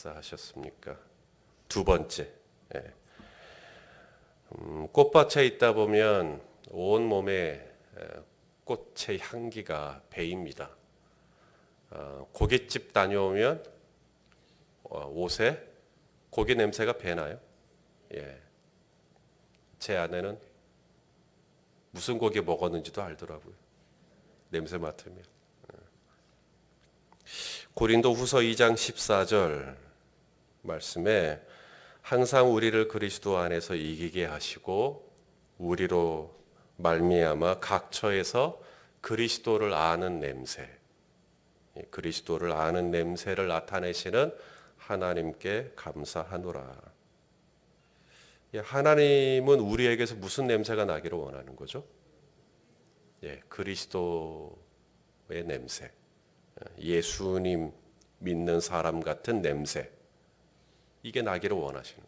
식사하셨습니까? 두 번째, 예. 꽃밭에 있다 보면 온 몸에 꽃의 향기가 배입니다. 고깃집 다녀오면 옷에 고기 냄새가 배나요? 예. 제 아내는 무슨 고기 먹었는지도 알더라고요. 냄새 맡으면. 고린도후서 2장 14절 말씀에 항상 우리를 그리스도 안에서 이기게 하시고 우리로 말미암아 각 처에서 그리스도를 아는 냄새, 그리스도를 아는 냄새를 나타내시는 하나님께 감사하노라. 하나님은 우리에게서 무슨 냄새가 나기를 원하는 거죠? 그리스도의 냄새, 예수님 믿는 사람 같은 냄새, 이게 나기를 원하시는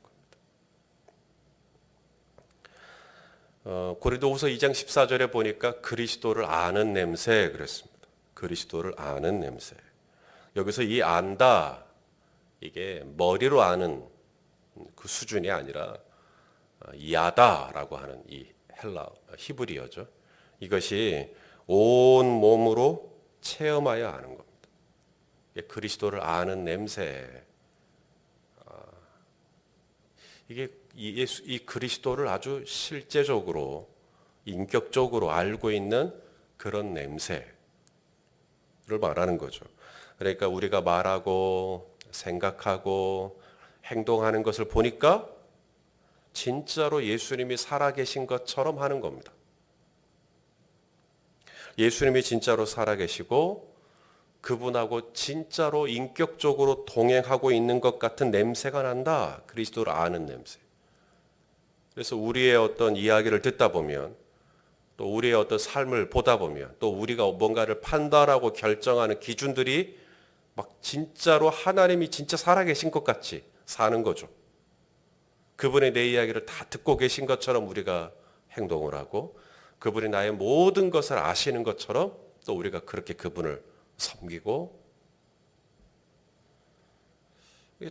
겁니다. 고린도후서 2장 14절에 보니까 그리스도를 아는 냄새 그랬습니다. 그리스도를 아는 냄새. 여기서 이 안다, 이게 머리로 아는 그 수준이 아니라 야다라고 하는 이 히브리어죠. 이것이 온 몸으로 체험하여 아는 겁니다. 그리스도를 아는 냄새. 이게 이 그리스도를 아주 실제적으로 인격적으로 알고 있는 그런 냄새를 말하는 거죠. 그러니까 우리가 말하고 생각하고 행동하는 것을 보니까 진짜로 예수님이 살아계신 것처럼 하는 겁니다. 예수님이 진짜로 살아계시고 그분하고 진짜로 인격적으로 동행하고 있는 것 같은 냄새가 난다. 그리스도를 아는 냄새. 그래서 우리의 어떤 이야기를 듣다 보면, 또 우리의 어떤 삶을 보다 보면, 또 우리가 뭔가를 판단하고 결정하는 기준들이 막 진짜로 하나님이 진짜 살아계신 것 같이 사는 거죠. 그분의 내 이야기를 다 듣고 계신 것처럼 우리가 행동을 하고, 그분이 나의 모든 것을 아시는 것처럼 또 우리가 그렇게 그분을 섬기고,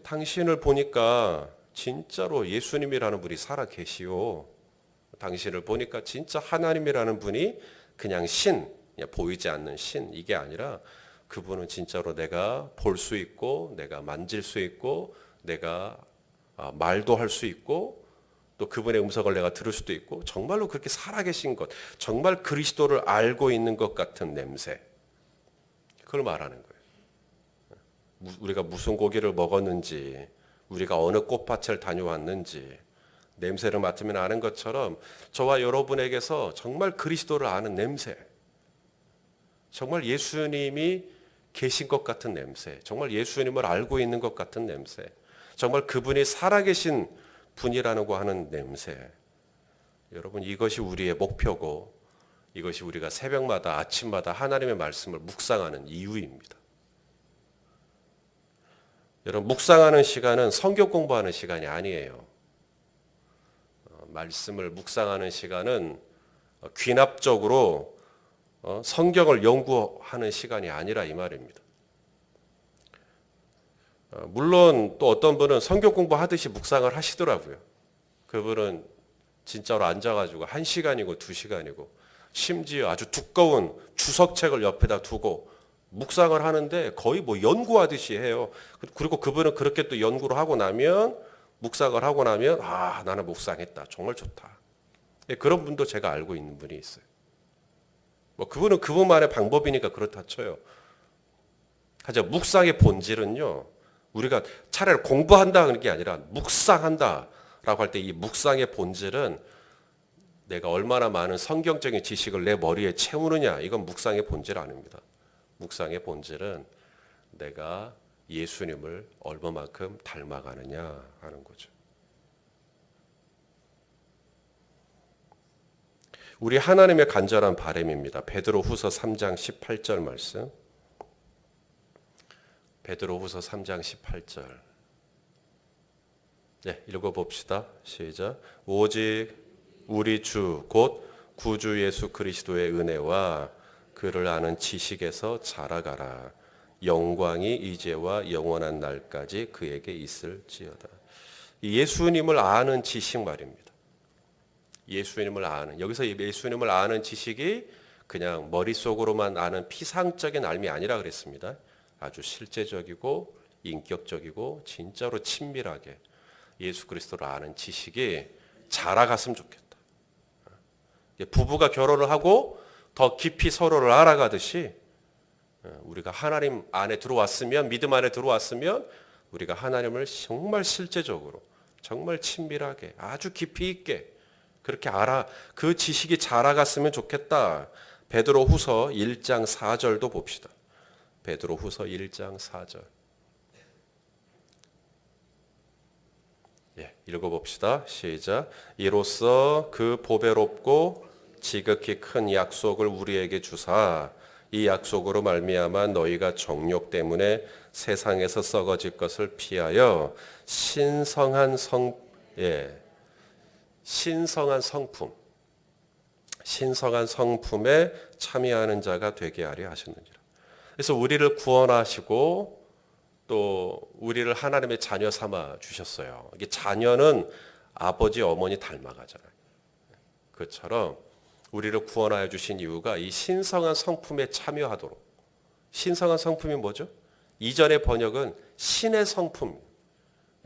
당신을 보니까 진짜로 예수님이라는 분이 살아 계시오. 당신을 보니까 진짜 하나님이라는 분이 그냥 그냥 보이지 않는 신, 이게 아니라 그분은 진짜로 내가 볼 수 있고, 내가 만질 수 있고, 내가 말도 할 수 있고, 또 그분의 음성을 내가 들을 수도 있고, 정말로 그렇게 살아계신 것, 정말 그리스도를 알고 있는 것 같은 냄새, 그걸 말하는 거예요. 우리가 무슨 고기를 먹었는지, 우리가 어느 꽃밭을 다녀왔는지 냄새를 맡으면 아는 것처럼 저와 여러분에게서 정말 그리스도를 아는 냄새, 정말 예수님이 계신 것 같은 냄새, 정말 예수님을 알고 있는 것 같은 냄새, 정말 그분이 살아계신 분이라고 하는 냄새. 여러분, 이것이 우리의 목표고, 이것이 우리가 새벽마다 아침마다 하나님의 말씀을 묵상하는 이유입니다. 여러분, 묵상하는 시간은 성경 공부하는 시간이 아니에요. 말씀을 묵상하는 시간은 귀납적으로 성경을 연구하는 시간이 아니라 이 말입니다. 물론 또 어떤 분은 성경 공부하듯이 묵상을 하시더라고요. 그분은 진짜로 앉아가지고 1시간이고 2시간이고 심지어 아주 두꺼운 주석책을 옆에다 두고 묵상을 하는데 거의 뭐 연구하듯이 해요. 그리고 그분은 그렇게 또 연구를 하고 나면, 묵상을 하고 나면, 나는 묵상했다. 정말 좋다. 그런 분도 제가 알고 있는 분이 있어요. 뭐 그분은 그분만의 방법이니까 그렇다 쳐요. 하지만 묵상의 본질은요, 우리가 차라리 공부한다 그런 게 아니라 묵상한다라고 할 때 이 묵상의 본질은 내가 얼마나 많은 성경적인 지식을 내 머리에 채우느냐, 이건 묵상의 본질 아닙니다. 묵상의 본질은 내가 예수님을 얼마만큼 닮아가느냐 하는 거죠. 우리 하나님의 간절한 바람입니다. 베드로후서 3장 18절 말씀. 베드로후서 3장 18절. 읽어봅시다. 시작. 오직 우리 주 곧 구주 예수 그리스도의 은혜와 그를 아는 지식에서 자라가라. 영광이 이제와 영원한 날까지 그에게 있을지어다. 예수님을 아는 지식 말입니다. 예수님을 아는, 여기서 예수님을 아는 지식이 그냥 머릿속으로만 아는 피상적인 알미 아니라 그랬습니다. 아주 실제적이고 인격적이고 진짜로 친밀하게 예수 그리스도를 아는 지식이 자라갔으면 좋겠다. 부부가 결혼을 하고 더 깊이 서로를 알아가듯이 우리가 하나님 안에 들어왔으면, 믿음 안에 들어왔으면 우리가 하나님을 정말 실제적으로 정말 친밀하게 아주 깊이 있게 그렇게 그 지식이 자라갔으면 좋겠다. 베드로후서 1장 4절도 봅시다. 베드로후서 1장 4절. 읽어봅시다. 시작. 이로써 그 보배롭고 지극히 큰 약속을 우리에게 주사 이 약속으로 말미암아 너희가 정욕 때문에 세상에서 썩어질 것을 피하여 신성한 성품에 참여하는 자가 되게 하려 하셨느니라. 그래서 우리를 구원하시고 또 우리를 하나님의 자녀 삼아 주셨어요. 이게 자녀는 아버지 어머니 닮아가잖아요. 그처럼 우리를 구원하여 주신 이유가 이 신성한 성품에 참여하도록. 신성한 성품이 뭐죠? 이전의 번역은 신의 성품,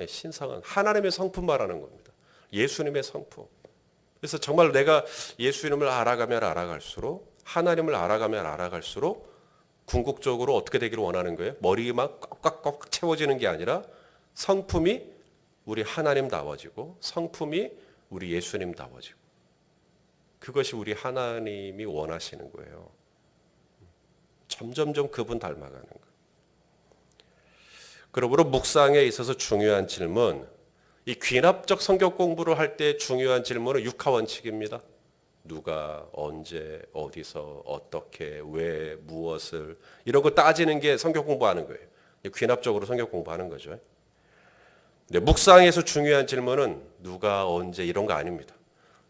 신성한 하나님의 성품 말하는 겁니다. 예수님의 성품. 그래서 정말 내가 예수님을 알아가면 알아갈수록, 하나님을 알아가면 알아갈수록 궁극적으로 어떻게 되기를 원하는 거예요? 머리만 꽉꽉꽉 채워지는 게 아니라 성품이 우리 하나님다워지고 성품이 우리 예수님다워지고, 그것이 우리 하나님이 원하시는 거예요. 점점점 그분 닮아가는 거예요. 그러므로 묵상에 있어서 중요한 질문, 이 귀납적 성경 공부를 할 때 중요한 질문은 육하원칙입니다. 누가, 언제, 어디서, 어떻게, 왜, 무엇을, 이런 거 따지는 게 성경 공부하는 거예요. 귀납적으로 성경 공부하는 거죠. 근데 묵상에서 중요한 질문은 누가, 언제, 이런 거 아닙니다.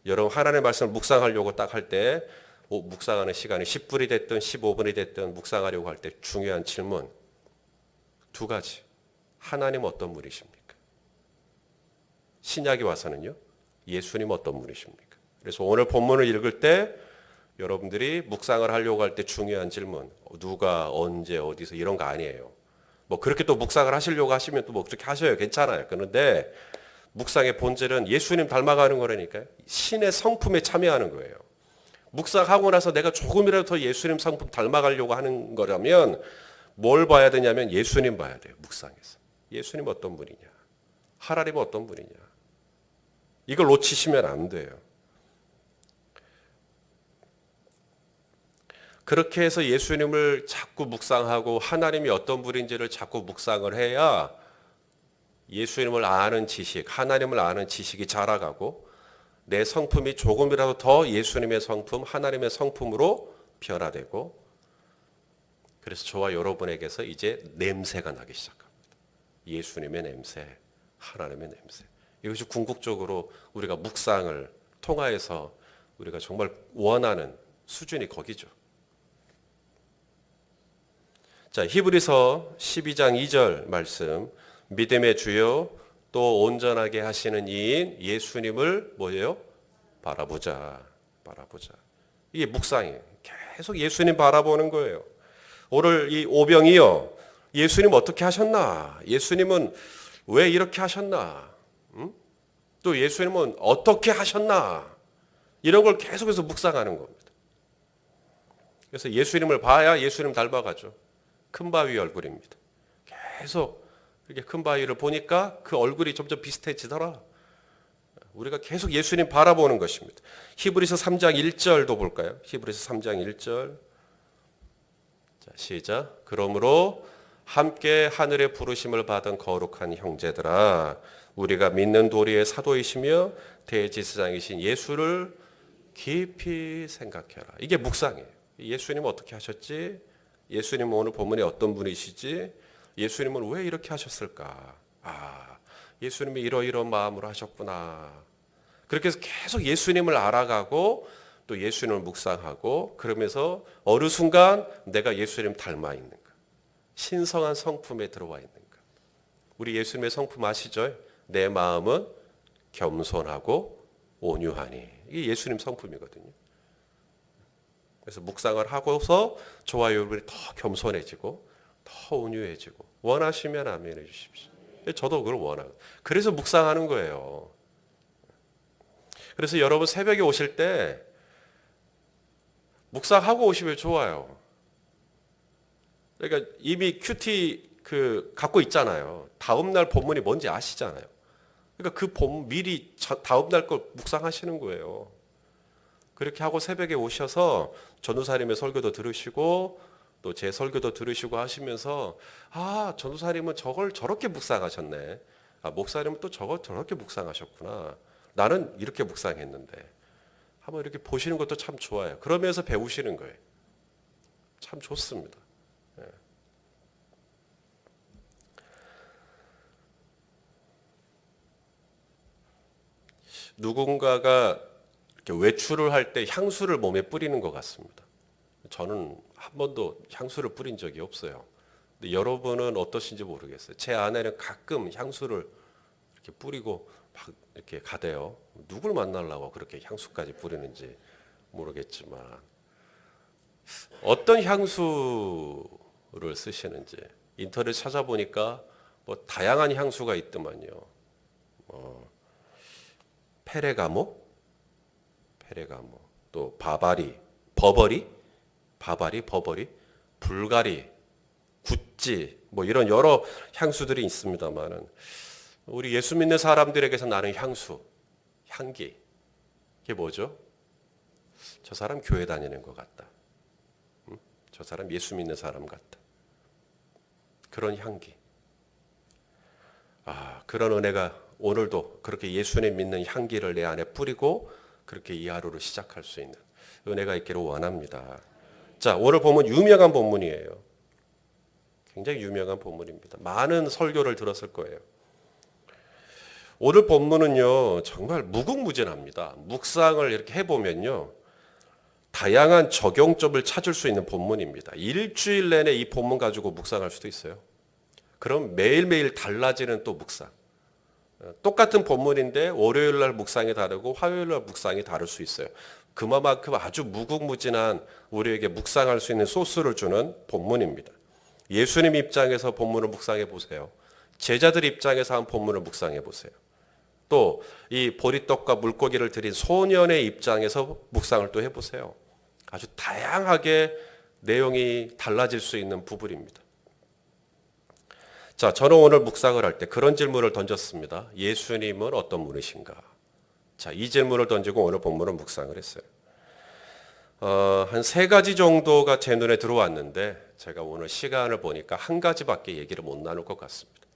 여러분 하나님의 말씀을 묵상하려고 딱 할 때, 묵상하는 시간이 10분이 됐든 15분이 됐든 묵상하려고 할 때 중요한 질문 두 가지. 하나님 어떤 분이십니까? 신약에 와서는요, 예수님 어떤 분이십니까? 그래서 오늘 본문을 읽을 때 여러분들이 묵상을 하려고 할 때 중요한 질문, 누가, 언제, 어디서, 이런 거 아니에요. 뭐 그렇게 또 묵상을 하시려고 하시면 또 뭐 그렇게 하셔요. 괜찮아요. 그런데 묵상의 본질은 예수님 닮아가는 거라니까요. 신의 성품에 참여하는 거예요. 묵상하고 나서 내가 조금이라도 더 예수님 성품 닮아가려고 하는 거라면 뭘 봐야 되냐면 예수님 봐야 돼요. 묵상에서. 예수님 어떤 분이냐, 하나님 어떤 분이냐, 이걸 놓치시면 안 돼요. 그렇게 해서 예수님을 자꾸 묵상하고 하나님이 어떤 분인지를 자꾸 묵상을 해야 예수님을 아는 지식, 하나님을 아는 지식이 자라가고 내 성품이 조금이라도 더 예수님의 성품, 하나님의 성품으로 변화되고, 그래서 저와 여러분에게서 이제 냄새가 나기 시작합니다. 예수님의 냄새, 하나님의 냄새. 이것이 궁극적으로 우리가 묵상을 통하여서 우리가 정말 원하는 수준이 거기죠. 자, 히브리서 12장 2절 말씀. 믿음의 주요 또 온전하게 하시는 이인 예수님을 뭐예요? 바라보자. 이게 묵상이에요. 계속 예수님 바라보는 거예요. 오늘 이 오병이요, 예수님 어떻게 하셨나? 예수님은 왜 이렇게 하셨나? 또 예수님은 어떻게 하셨나? 이런 걸 계속해서 묵상하는 겁니다. 그래서 예수님을 봐야 예수님 닮아가죠. 큰 바위 얼굴입니다. 계속 이렇게 큰 바위를 보니까 그 얼굴이 점점 비슷해지더라. 우리가 계속 예수님 바라보는 것입니다. 히브리서 3장 1절도 볼까요? 히브리서 3장 1절. 자, 시작. 그러므로 함께 하늘의 부르심을 받은 거룩한 형제들아, 우리가 믿는 도리의 사도이시며 대제사장이신 예수를 깊이 생각해라. 이게 묵상이에요. 예수님은 어떻게 하셨지? 예수님은 오늘 본문에 어떤 분이시지? 예수님은 왜 이렇게 하셨을까? 예수님이 이러이러한 마음으로 하셨구나. 그렇게 해서 계속 예수님을 알아가고 또 예수님을 묵상하고, 그러면서 어느 순간 내가 예수님 닮아 있는 거야. 신성한 성품에 들어와 있는가? 우리 예수님의 성품 아시죠? 내 마음은 겸손하고 온유하니. 이게 예수님 성품이거든요. 그래서 묵상을 하고서 저와 여러분이 더 겸손해지고 더 온유해지고 원하시면 아멘 해주십시오. 저도 그걸 원하고 그래서 묵상하는 거예요. 그래서 여러분 새벽에 오실 때 묵상하고 오시면 좋아요. 그러니까 이미 큐티 갖고 있잖아요. 다음 날 본문이 뭔지 아시잖아요. 그러니까 그 본문 미리 다음 날 걸 묵상하시는 거예요. 그렇게 하고 새벽에 오셔서 전도사님의 설교도 들으시고 또 제 설교도 들으시고 하시면서 전도사님은 저걸 저렇게 묵상하셨네. 목사님은 또 저걸 저렇게 묵상하셨구나. 나는 이렇게 묵상했는데. 한번 이렇게 보시는 것도 참 좋아요. 그러면서 배우시는 거예요. 참 좋습니다. 누군가가 이렇게 외출을 할 때 향수를 몸에 뿌리는 것 같습니다. 저는 한 번도 향수를 뿌린 적이 없어요. 근데 여러분은 어떠신지 모르겠어요. 제 아내는 가끔 향수를 이렇게 뿌리고 막 이렇게 가대요. 누굴 만나려고 그렇게 향수까지 뿌리는지 모르겠지만 어떤 향수를 쓰시는지 인터넷 찾아보니까 뭐 다양한 향수가 있더만요. 페레가모, 또 버버리, 불가리, 구찌, 뭐 이런 여러 향수들이 있습니다만은 우리 예수 믿는 사람들에게서 나는 향기, 이게 뭐죠? 저 사람 교회 다니는 것 같다. 저 사람 예수 믿는 사람 같다. 그런 향기. 그런 은혜가 오늘도 그렇게 예수님 믿는 향기를 내 안에 뿌리고 그렇게 이 하루를 시작할 수 있는 은혜가 있기를 원합니다. 자, 오늘 보면 유명한 본문이에요. 굉장히 유명한 본문입니다. 많은 설교를 들었을 거예요. 오늘 본문은요, 정말 무궁무진합니다. 묵상을 이렇게 해보면요, 다양한 적용점을 찾을 수 있는 본문입니다. 일주일 내내 이 본문 가지고 묵상할 수도 있어요. 그럼 매일매일 달라지는 또 묵상. 똑같은 본문인데 월요일 날 묵상이 다르고 화요일 날 묵상이 다를 수 있어요. 그만큼 아주 무궁무진한 우리에게 묵상할 수 있는 소스를 주는 본문입니다. 예수님 입장에서 본문을 묵상해 보세요. 제자들 입장에서 한 본문을 묵상해 보세요. 또 이 보리떡과 물고기를 드린 소년의 입장에서 묵상을 또 해보세요. 아주 다양하게 내용이 달라질 수 있는 부분입니다. 자, 저는 오늘 묵상을 할 때 그런 질문을 던졌습니다. 예수님은 어떤 분이신가? 자, 이 질문을 던지고 오늘 본문을 묵상을 했어요. 한 세 가지 정도가 제 눈에 들어왔는데 제가 오늘 시간을 보니까 한 가지밖에 얘기를 못 나눌 것 같습니다.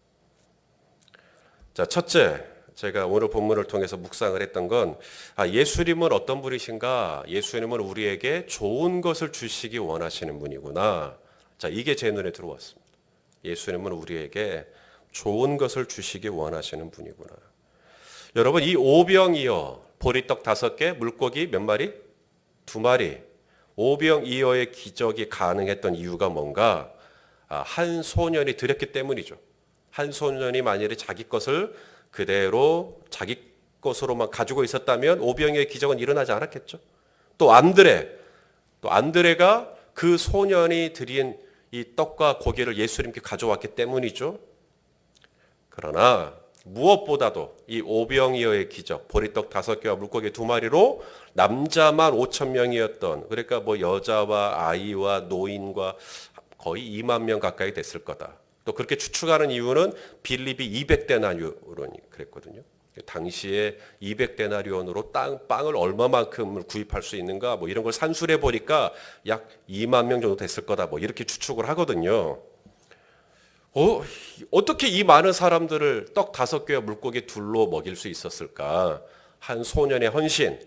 자, 첫째, 제가 오늘 본문을 통해서 묵상을 했던 건 예수님은 어떤 분이신가? 예수님은 우리에게 좋은 것을 주시기 원하시는 분이구나. 자, 이게 제 눈에 들어왔습니다. 예수님은 우리에게 좋은 것을 주시기 원하시는 분이구나. 여러분, 이 오병이어, 보리떡 5개, 물고기 몇 마리? 2마리. 오병이어의 기적이 가능했던 이유가 뭔가? 한 소년이 드렸기 때문이죠. 한 소년이 만일에 자기 것을 그대로 자기 것으로만 가지고 있었다면 오병이어의 기적은 일어나지 않았겠죠. 또 안드레가 그 소년이 드린 이 떡과 고기를 예수님께 가져왔기 때문이죠. 그러나 무엇보다도 이 오병이어의 기적, 보리떡 5개와 물고기 2마리로 남자만 5,000명이었던, 그러니까 뭐 여자와 아이와 노인과 거의 2만 명 가까이 됐을 거다. 또 그렇게 추측하는 이유는 빌립이 200데나리온이 그랬거든요. 당시에 200데나리온으로 빵을 얼마만큼을 구입할 수 있는가 뭐 이런 걸 산술해 보니까 약 2만 명 정도 됐을 거다 뭐 이렇게 추측을 하거든요. 어떻게 이 많은 사람들을 떡 5개와 물고기 2로 먹일 수 있었을까? 한 소년의 헌신,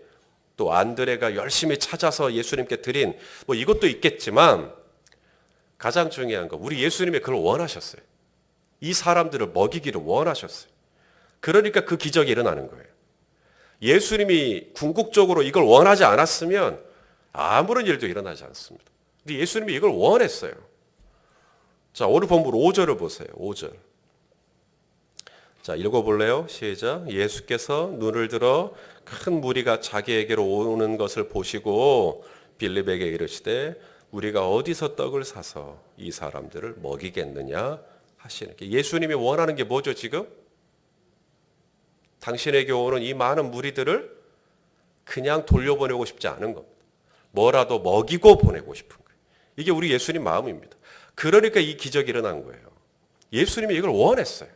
또 안드레가 열심히 찾아서 예수님께 드린 뭐 이것도 있겠지만 가장 중요한 거 우리 예수님이 그걸 원하셨어요. 이 사람들을 먹이기를 원하셨어요. 그러니까 그 기적이 일어나는 거예요. 예수님이 궁극적으로 이걸 원하지 않았으면 아무런 일도 일어나지 않습니다. 근데 예수님이 이걸 원했어요. 자, 오늘 본문 5절을 보세요. 5절. 자, 읽어볼래요? 시작. 예수께서 눈을 들어 큰 무리가 자기에게로 오는 것을 보시고 빌립에게 이르시되 우리가 어디서 떡을 사서 이 사람들을 먹이겠느냐 하시는. 예수님이 원하는 게 뭐죠 지금? 당신에게 오는 이 많은 무리들을 그냥 돌려보내고 싶지 않은 겁니다. 뭐라도 먹이고 보내고 싶은 거예요. 이게 우리 예수님 마음입니다. 그러니까 이 기적이 일어난 거예요. 예수님이 이걸 원했어요.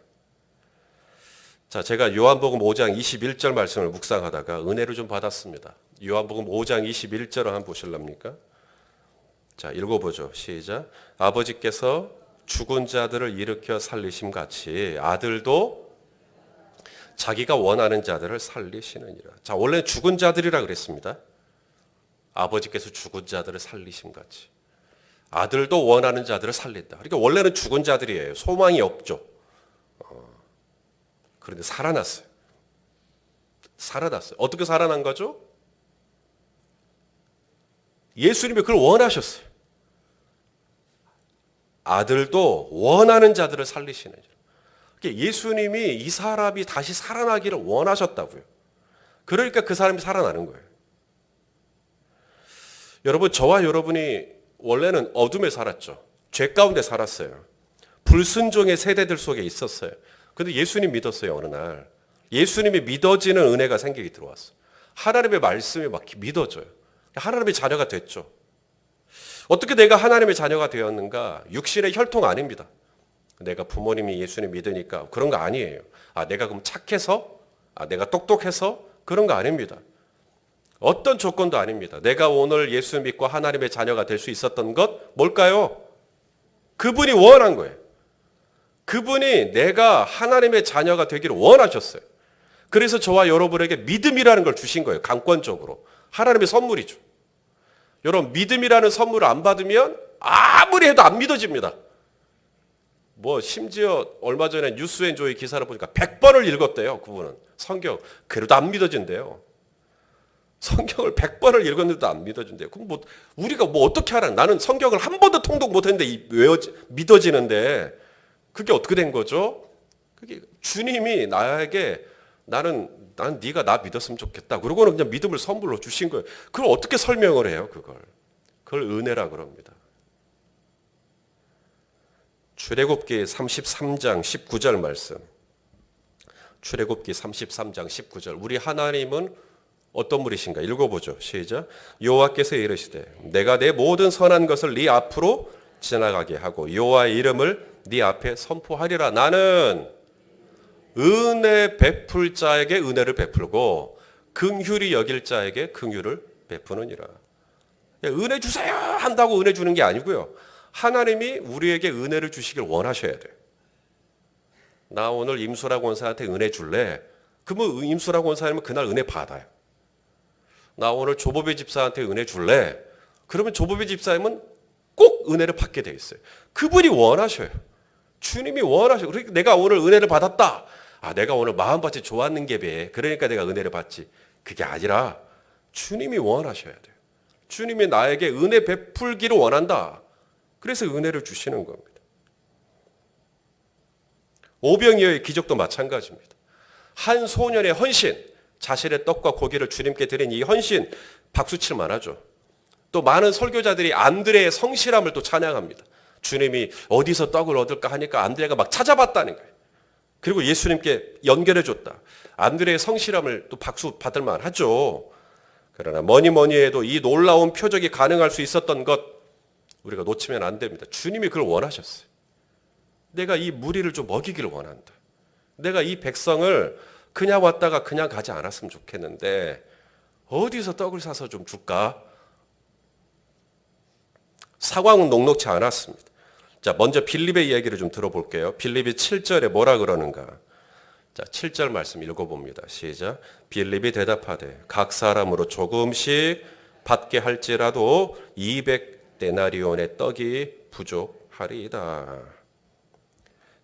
자, 제가 요한복음 5장 21절 말씀을 묵상하다가 은혜를 좀 받았습니다. 요한복음 5장 21절을 한번 보실랍니까? 자, 읽어보죠. 시작. 아버지께서 죽은 자들을 일으켜 살리심 같이 아들도 자기가 원하는 자들을 살리시느니라. 자, 원래는 죽은 자들이라 그랬습니다. 아버지께서 죽은 자들을 살리심 같이 아들도 원하는 자들을 살린다. 그러니까 원래는 죽은 자들이에요. 소망이 없죠. 그런데 살아났어요. 살아났어요. 어떻게 살아난 거죠? 예수님이 그걸 원하셨어요. 아들도 원하는 자들을 살리시는. 그러니까 예수님이 이 사람이 다시 살아나기를 원하셨다고요. 그러니까 그 사람이 살아나는 거예요. 여러분, 저와 여러분이 원래는 어둠에 살았죠. 죄 가운데 살았어요. 불순종의 세대들 속에 있었어요. 근데 예수님 믿었어요. 어느 날 예수님이 믿어지는 은혜가 생기게 들어왔어요. 하나님의 말씀이 막 믿어져요. 하나님의 자녀가 됐죠. 어떻게 내가 하나님의 자녀가 되었는가? 육신의 혈통 아닙니다. 내가 부모님이 예수님 믿으니까 그런 거 아니에요. 내가 그럼 착해서? 내가 똑똑해서? 그런 거 아닙니다. 어떤 조건도 아닙니다. 내가 오늘 예수 믿고 하나님의 자녀가 될 수 있었던 것 뭘까요? 그분이 원한 거예요. 그분이 내가 하나님의 자녀가 되기를 원하셨어요. 그래서 저와 여러분에게 믿음이라는 걸 주신 거예요. 강권적으로. 하나님의 선물이죠. 여러분, 믿음이라는 선물을 안 받으면 아무리 해도 안 믿어집니다. 심지어 얼마 전에 뉴스앤조이 기사를 보니까 100번을 읽었대요. 그분은 성경. 그래도 안 믿어진대요. 성경을 100번을 읽었는데도 안 믿어진대요. 그럼 우리가 어떻게 하라? 나는 성경을 한 번도 통독 못했는데 믿어지는데 그게 어떻게 된 거죠? 그게 주님이 나에게 난 네가 나 믿었으면 좋겠다. 그러고는 그냥 믿음을 선물로 주신 거예요. 그걸 어떻게 설명을 해요? 그걸 은혜라 그럽니다. 출애굽기 33장 19절 말씀. 출애굽기 33장 19절. 우리 하나님은 어떤 분이신가? 읽어보죠. 시작. 여호와께서 이르시되 내가 내 모든 선한 것을 네 앞으로 지나가게 하고 여호와의 이름을 네 앞에 선포하리라. 나는 은혜 베풀 자에게 은혜를 베풀고 긍휼히 여길 자에게 긍휼을 베푸느니라. 은혜 주세요 한다고 은혜 주는 게 아니고요. 하나님이 우리에게 은혜를 주시길 원하셔야 돼요. 나 오늘 임수라 권사한테 은혜 줄래? 그러면 임수라 권사님은 그날 은혜 받아요. 나 오늘 조보배 집사한테 은혜 줄래? 그러면 조보배 집사님은 꼭 은혜를 받게 돼 있어요. 그분이 원하셔요. 주님이 원하셔요. 그러니까 내가 오늘 은혜를 받았다. 내가 오늘 마음밭이 좋았는 게 배. 그러니까 내가 은혜를 받지. 그게 아니라 주님이 원하셔야 돼요. 주님이 나에게 은혜 베풀기를 원한다. 그래서 은혜를 주시는 겁니다. 오병이어의 기적도 마찬가지입니다. 한 소년의 헌신, 자신의 떡과 고기를 주님께 드린 이 헌신 박수칠 만하죠. 또 많은 설교자들이 안드레의 성실함을 또 찬양합니다. 주님이 어디서 떡을 얻을까 하니까 안드레가 막 찾아봤다는 거예요. 그리고 예수님께 연결해 줬다. 안드레의 성실함을 또 박수 받을 만하죠. 그러나 뭐니 해도 이 놀라운 표적이 가능할 수 있었던 것 우리가 놓치면 안 됩니다. 주님이 그걸 원하셨어요. 내가 이 무리를 좀 먹이기를 원한다. 내가 이 백성을 그냥 왔다가 그냥 가지 않았으면 좋겠는데 어디서 떡을 사서 좀 줄까? 상황은 녹록치 않았습니다. 자, 먼저 빌립의 이야기를 좀 들어볼게요. 빌립이 7절에 뭐라 그러는가? 자, 7절 말씀 읽어봅니다. 시작. 빌립이 대답하되 각 사람으로 조금씩 받게 할지라도 200데나리온의 떡이 부족하리이다.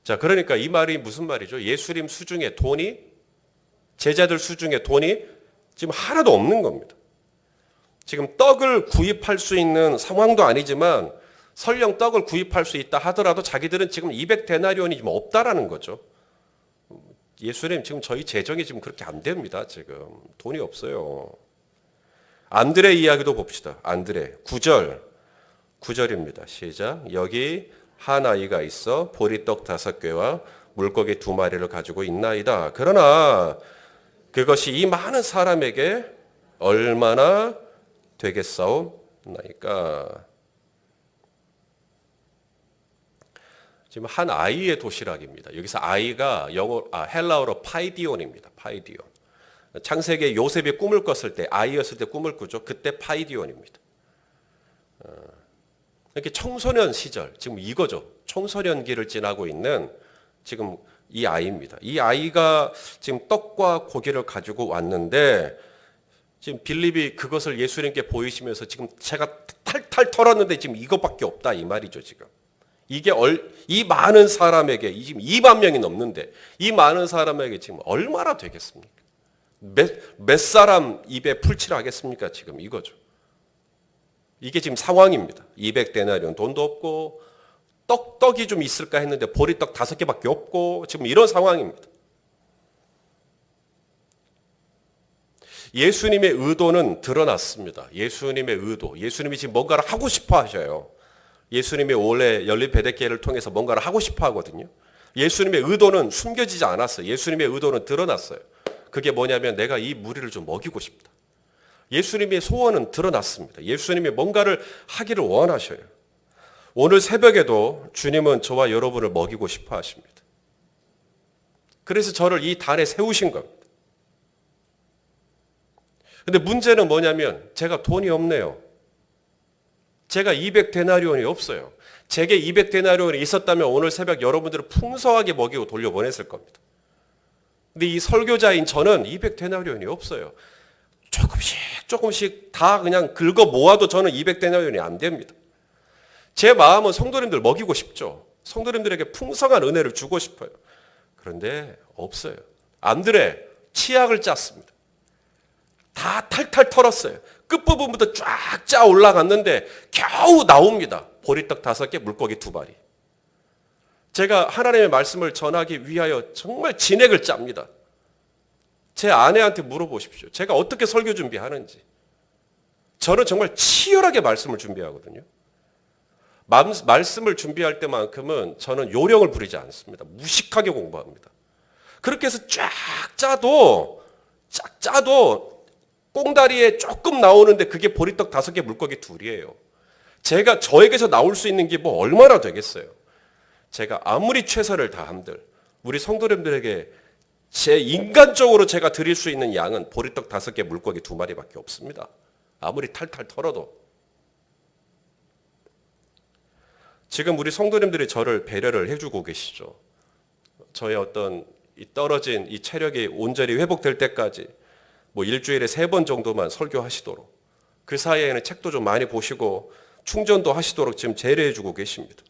자, 그러니까 이 말이 무슨 말이죠? 예수님 수중에 돈이, 제자들 수중에 돈이 지금 하나도 없는 겁니다. 지금 떡을 구입할 수 있는 상황도 아니지만 설령 떡을 구입할 수 있다 하더라도 자기들은 지금 200데나리온이 지금 없다라는 거죠. 예수님 지금 저희 재정이 지금 그렇게 안 됩니다. 지금 돈이 없어요. 안드레 이야기도 봅시다. 안드레 9절입니다. 시작. 여기 한 아이가 있어 보리떡 5개와 물고기 2마리를 가지고 있나이다. 그러나 그것이 이 많은 사람에게 얼마나 되겠사옵나이까. 지금 한 아이의 도시락입니다. 여기서 아이가 헬라어로 파이디온입니다. 파이디온. 창세기에 요셉이 꿈을 꿨을 때, 아이였을 때 꿈을 꾸죠. 그때 파이디온입니다. 이렇게 청소년 시절, 지금 이거죠. 청소년기를 지나고 있는 지금 이 아이입니다. 이 아이가 지금 떡과 고기를 가지고 왔는데, 지금 빌립이 그것을 예수님께 보이시면서 지금 제가 탈탈 털었는데 지금 이것밖에 없다 이 말이죠. 지금 이게 이 많은 사람에게 지금 2만 명이 넘는데 이 많은 사람에게 지금 얼마나 되겠습니까? 몇 사람 입에 풀칠을 하겠습니까? 지금 이거죠. 이게 지금 상황입니다. 200데나리온 돈도 없고 떡이 좀 있을까 했는데 보리떡 5개밖에 없고 지금 이런 상황입니다. 예수님의 의도는 드러났습니다. 예수님의 의도. 예수님이 지금 뭔가를 하고 싶어 하셔요. 예수님이 원래 열린 베데케를 통해서 뭔가를 하고 싶어 하거든요. 예수님의 의도는 숨겨지지 않았어요. 예수님의 의도는 드러났어요. 그게 뭐냐면 내가 이 무리를 좀 먹이고 싶다. 예수님의 소원은 드러났습니다. 예수님이 뭔가를 하기를 원하셔요. 오늘 새벽에도 주님은 저와 여러분을 먹이고 싶어 하십니다. 그래서 저를 이 단에 세우신 겁니다. 근데 문제는 뭐냐면 제가 돈이 없네요. 제가 200데나리온이 없어요. 제게 200데나리온이 있었다면 오늘 새벽 여러분들을 풍성하게 먹이고 돌려보냈을 겁니다. 근데 이 설교자인 저는 200데나리온이 없어요. 조금씩 다 그냥 긁어 모아도 저는 200데나리온이 안 됩니다. 제 마음은 성도님들 먹이고 싶죠. 성도님들에게 풍성한 은혜를 주고 싶어요. 그런데 없어요. 안드레 치약을 짰습니다. 다 탈탈 털었어요. 끝부분부터 쫙 짜 올라갔는데 겨우 나옵니다. 보리떡 5개, 물고기 2마리. 제가 하나님의 말씀을 전하기 위하여 정말 진액을 짭니다. 제 아내한테 물어보십시오. 제가 어떻게 설교 준비하는지. 저는 정말 치열하게 말씀을 준비하거든요. 말씀을 준비할 때만큼은 저는 요령을 부리지 않습니다. 무식하게 공부합니다. 그렇게 해서 쫙 짜도 꽁다리에 조금 나오는데 그게 보리떡 5개, 물고기 2이에요. 저에게서 나올 수 있는 게 뭐 얼마나 되겠어요. 제가 아무리 최선을 다함들 우리 성도님들에게 제 인간적으로 제가 드릴 수 있는 양은 보리떡 5개, 물고기 2마리밖에 없습니다. 아무리 탈탈 털어도. 지금 우리 성도님들이 저를 배려를 해주고 계시죠. 저의 어떤 떨어진 이 체력이 온전히 회복될 때까지 뭐 일주일에 3번 정도만 설교하시도록, 그 사이에는 책도 좀 많이 보시고 충전도 하시도록 지금 재려해주고 계십니다.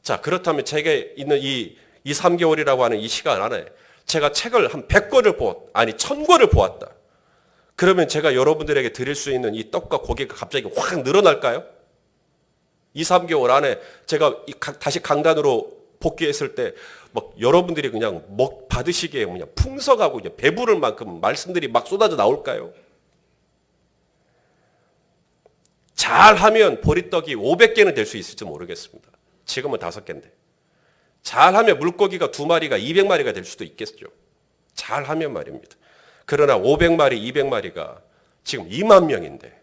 자, 그렇다면 제게 있는 이 3개월이라고 하는 이 시간 안에 제가 책을 한 100권을 1000권을 보았다. 그러면 제가 여러분들에게 드릴 수 있는 이 떡과 고기가 갑자기 확 늘어날까요? 2, 3개월 안에 제가 다시 강단으로 복귀했을 때 막 여러분들이 그냥 받으시기에 그냥 풍성하고 그냥 배부를 만큼 말씀들이 막 쏟아져 나올까요? 잘하면 보리떡이 500개는 될 수 있을지 모르겠습니다. 지금은 5개인데. 잘하면 물고기가 2마리가 200마리가 될 수도 있겠죠. 잘하면 말입니다. 그러나 500마리, 200마리가 지금 2만 명인데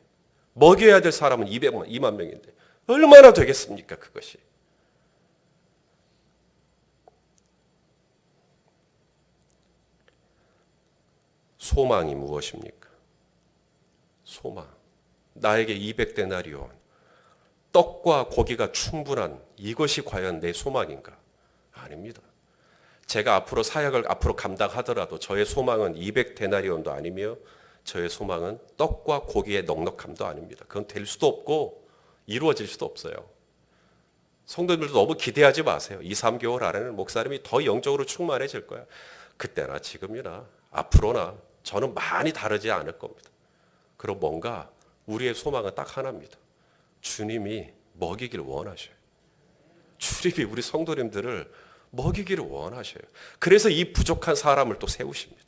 먹여야 될 사람은 2만 명인데 얼마나 되겠습니까, 그것이? 소망이 무엇입니까? 소망. 나에게 200데나리온, 떡과 고기가 충분한 이것이 과연 내 소망인가? 아닙니다. 제가 앞으로 사역을 앞으로 감당하더라도 저의 소망은 200데나리온도 아니며 저의 소망은 떡과 고기의 넉넉함도 아닙니다. 그건 될 수도 없고 이루어질 수도 없어요. 성도님들도 너무 기대하지 마세요. 2, 3개월 안에는 목사님이 더 영적으로 충만해질 거야. 그때나 지금이나 앞으로나 저는 많이 다르지 않을 겁니다. 그럼 뭔가 우리의 소망은 딱 하나입니다. 주님이 먹이기를 원하셔요. 주님이 우리 성도님들을 먹이기를 원하셔요. 그래서 이 부족한 사람을 또 세우십니다.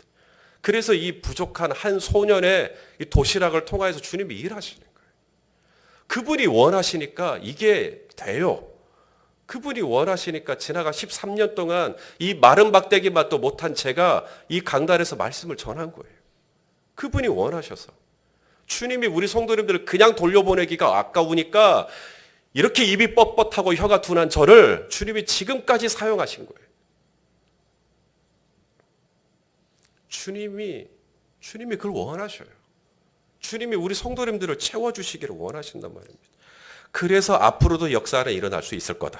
그래서 이 부족한 한 소년의 이 도시락을 통해서 주님이 일하시는 거예요. 그분이 원하시니까 이게 돼요. 그분이 원하시니까 지나가 13년 동안 이 마른 박대기 맛도 못한 제가 이 강단에서 말씀을 전한 거예요. 그분이 원하셔서. 주님이 우리 성도님들을 그냥 돌려보내기가 아까우니까 이렇게 입이 뻣뻣하고 혀가 둔한 저를 주님이 지금까지 사용하신 거예요. 주님이 그걸 원하셔요. 주님이 우리 성도님들을 채워주시기를 원하신단 말입니다. 그래서 앞으로도 역사는 일어날 수 있을 거다.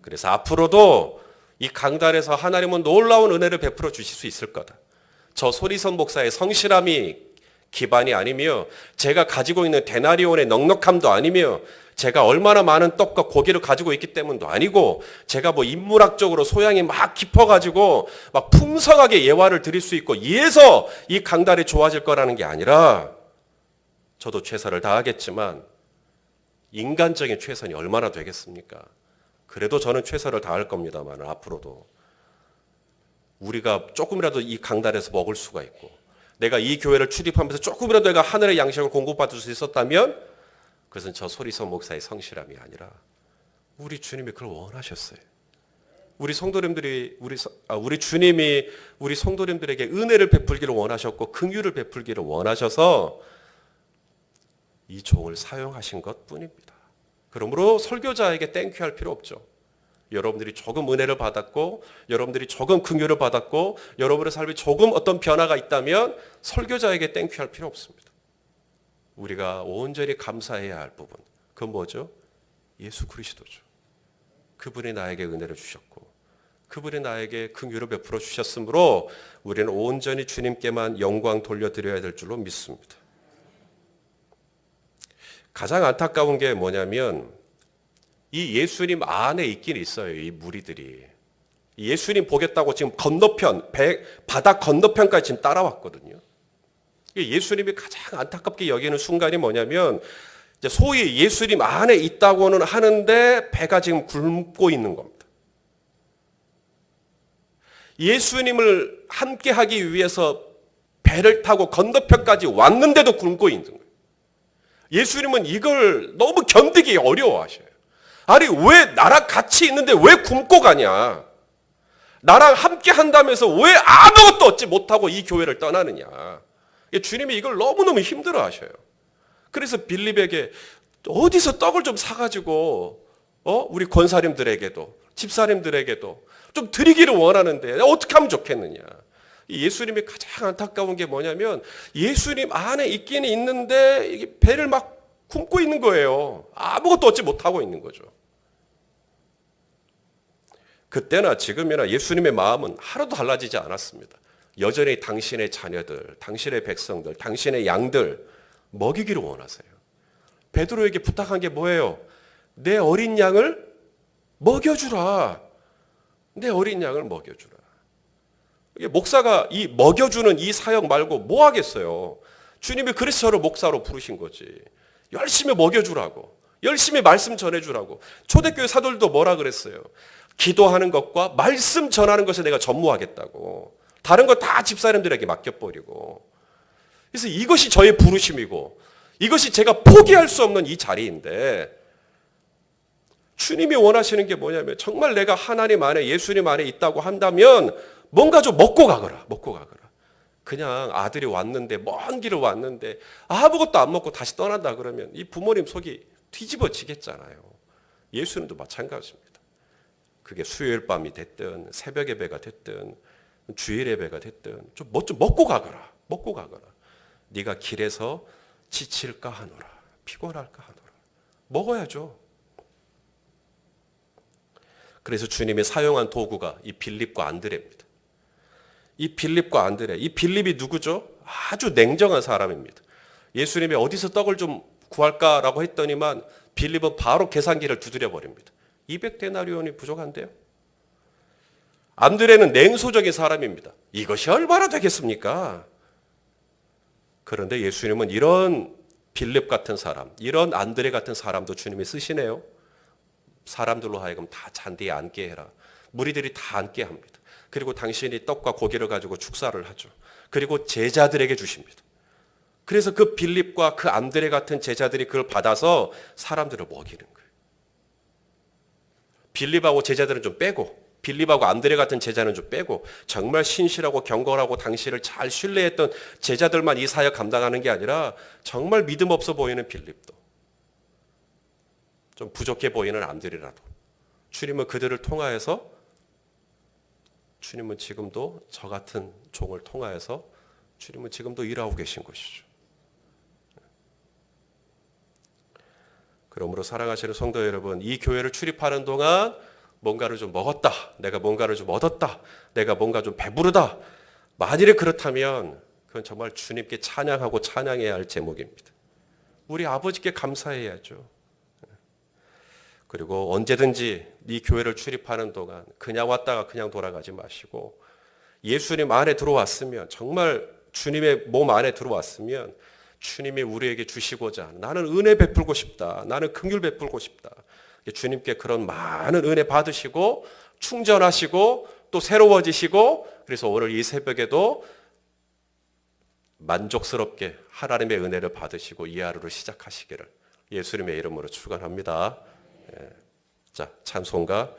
그래서 앞으로도 이 강단에서 하나님은 놀라운 은혜를 베풀어 주실 수 있을 거다. 저 소리선 목사의 성실함이 기반이 아니며 제가 가지고 있는 데나리온의 넉넉함도 아니며 제가 얼마나 많은 떡과 고기를 가지고 있기 때문도 아니고 제가 뭐 인문학적으로 소양이 막 깊어가지고 막 풍성하게 예화를 드릴 수 있고 이래서 이 강단이 좋아질 거라는 게 아니라 저도 최선을 다하겠지만 인간적인 최선이 얼마나 되겠습니까? 그래도 저는 최선을 다할 겁니다만 앞으로도 우리가 조금이라도 이 강단에서 먹을 수가 있고 내가 이 교회를 출입하면서 조금이라도 내가 하늘의 양식을 공급받을 수 있었다면 그것은 저 소리선 목사의 성실함이 아니라 우리 주님이 그걸 원하셨어요. 우리 성도님들이 우리 주님이 우리 성도님들에게 은혜를 베풀기를 원하셨고 긍휼을 베풀기를 원하셔서 이 종을 사용하신 것뿐입니다. 그러므로 설교자에게 땡큐할 필요 없죠. 여러분들이 조금 은혜를 받았고 여러분들이 조금 긍휼을 받았고 여러분의 삶에 조금 어떤 변화가 있다면 설교자에게 땡큐할 필요 없습니다. 우리가 온전히 감사해야 할 부분 그건 뭐죠? 예수 그리스도죠. 그분이 나에게 은혜를 주셨고 그분이 나에게 긍휼을 베풀어 주셨으므로 우리는 온전히 주님께만 영광 돌려드려야 될 줄로 믿습니다. 가장 안타까운 게 뭐냐면 이 예수님 안에 있긴 있어요. 이 무리들이. 예수님 보겠다고 지금 건너편, 바다 건너편까지 지금 따라왔거든요. 예수님이 가장 안타깝게 여기는 순간이 뭐냐면 소위 예수님 안에 있다고는 하는데 배가 지금 굶고 있는 겁니다. 예수님을 함께 하기 위해서 배를 타고 건너편까지 왔는데도 굶고 있는 거예요. 예수님은 이걸 너무 견디기 어려워하셔요. 아니 왜 나랑 같이 있는데 왜 굶고 가냐? 나랑 함께 한다면서 왜 아무것도 얻지 못하고 이 교회를 떠나느냐? 주님이 이걸 너무너무 힘들어하셔요. 그래서 빌립에게 어디서 떡을 좀 사가지고 우리 권사님들에게도 집사님들에게도 좀 드리기를 원하는데 어떻게 하면 좋겠느냐? 예수님이 가장 안타까운 게 뭐냐면 예수님 안에 있기는 있는데 이게 배를 막 굶고 있는 거예요. 아무것도 얻지 못하고 있는 거죠. 그때나 지금이나 예수님의 마음은 하나도 달라지지 않았습니다. 여전히 당신의 자녀들, 당신의 백성들, 당신의 양들 먹이기를 원하세요. 베드로에게 부탁한 게 뭐예요? 내 어린 양을 먹여주라. 내 어린 양을 먹여주라. 목사가 이 먹여주는 이 사역 말고 뭐 하겠어요? 주님이 그래서 저를 목사로 부르신 거지. 열심히 먹여주라고. 열심히 말씀 전해주라고. 초대교회 사도들도 뭐라 그랬어요? 기도하는 것과 말씀 전하는 것에 내가 전무하겠다고. 다른 거 다 집사님들에게 맡겨버리고. 그래서 이것이 저의 부르심이고 이것이 제가 포기할 수 없는 이 자리인데 주님이 원하시는 게 뭐냐면 정말 내가 하나님 안에 예수님 안에 있다고 한다면 뭔가 좀 먹고 가거라. 먹고 가거라. 그냥 아들이 왔는데 먼 길을 왔는데 아무것도 안 먹고 다시 떠난다 그러면 이 부모님 속이 뒤집어지겠잖아요. 예수님도 마찬가지입니다. 그게 수요일 밤이 됐든 새벽 예배가 됐든 주일 예배가 됐든 좀 먹고 가거라. 먹고 가거라. 네가 길에서 지칠까 하노라. 피곤할까 하노라. 먹어야죠. 그래서 주님이 사용한 도구가 이 빌립과 안드레입니다. 이 빌립과 안드레. 이 빌립이 누구죠? 아주 냉정한 사람입니다. 예수님이 어디서 떡을 좀 구할까라고 했더니만 빌립은 바로 계산기를 두드려 버립니다. 200데나리온이 부족한데요. 안드레는 냉소적인 사람입니다. 이것이 얼마나 되겠습니까? 그런데 예수님은 이런 빌립 같은 사람, 이런 안드레 같은 사람도 주님이 쓰시네요. 사람들로 하여금 다 잔디에 앉게 해라. 무리들이 다 앉게 합니다. 그리고 당신이 떡과 고기를 가지고 축사를 하죠. 그리고 제자들에게 주십니다. 그래서 그 빌립과 그 안드레 같은 제자들이 그걸 받아서 사람들을 먹이는 거예요. 빌립하고 제자들은 좀 빼고, 빌립하고 안드레 같은 제자는 좀 빼고, 정말 신실하고 경건하고 당신을 잘 신뢰했던 제자들만 이 사역 감당하는 게 아니라 정말 믿음 없어 보이는 빌립도, 좀 부족해 보이는 안드레라도 주님은 그들을 통하여서, 주님은 지금도 저 같은 종을 통하여서 주님은 지금도 일하고 계신 것이죠. 그러므로 사랑하시는 성도 여러분, 이 교회를 출입하는 동안 뭔가를 좀 먹었다, 내가 뭔가를 좀 얻었다, 내가 뭔가 좀 배부르다, 만일에 그렇다면 그건 정말 주님께 찬양하고 찬양해야 할 제목입니다. 우리 아버지께 감사해야죠. 그리고 언제든지 이 교회를 출입하는 동안 그냥 왔다가 그냥 돌아가지 마시고, 예수님 안에 들어왔으면, 정말 주님의 몸 안에 들어왔으면 주님이 우리에게 주시고자 하는, 나는 은혜 베풀고 싶다, 나는 긍휼 베풀고 싶다, 주님께 그런 많은 은혜 받으시고 충전하시고 또 새로워지시고, 그래서 오늘 이 새벽에도 만족스럽게 하나님의 은혜를 받으시고 이 하루를 시작하시기를 예수님의 이름으로 축원합니다. 자, 찬송가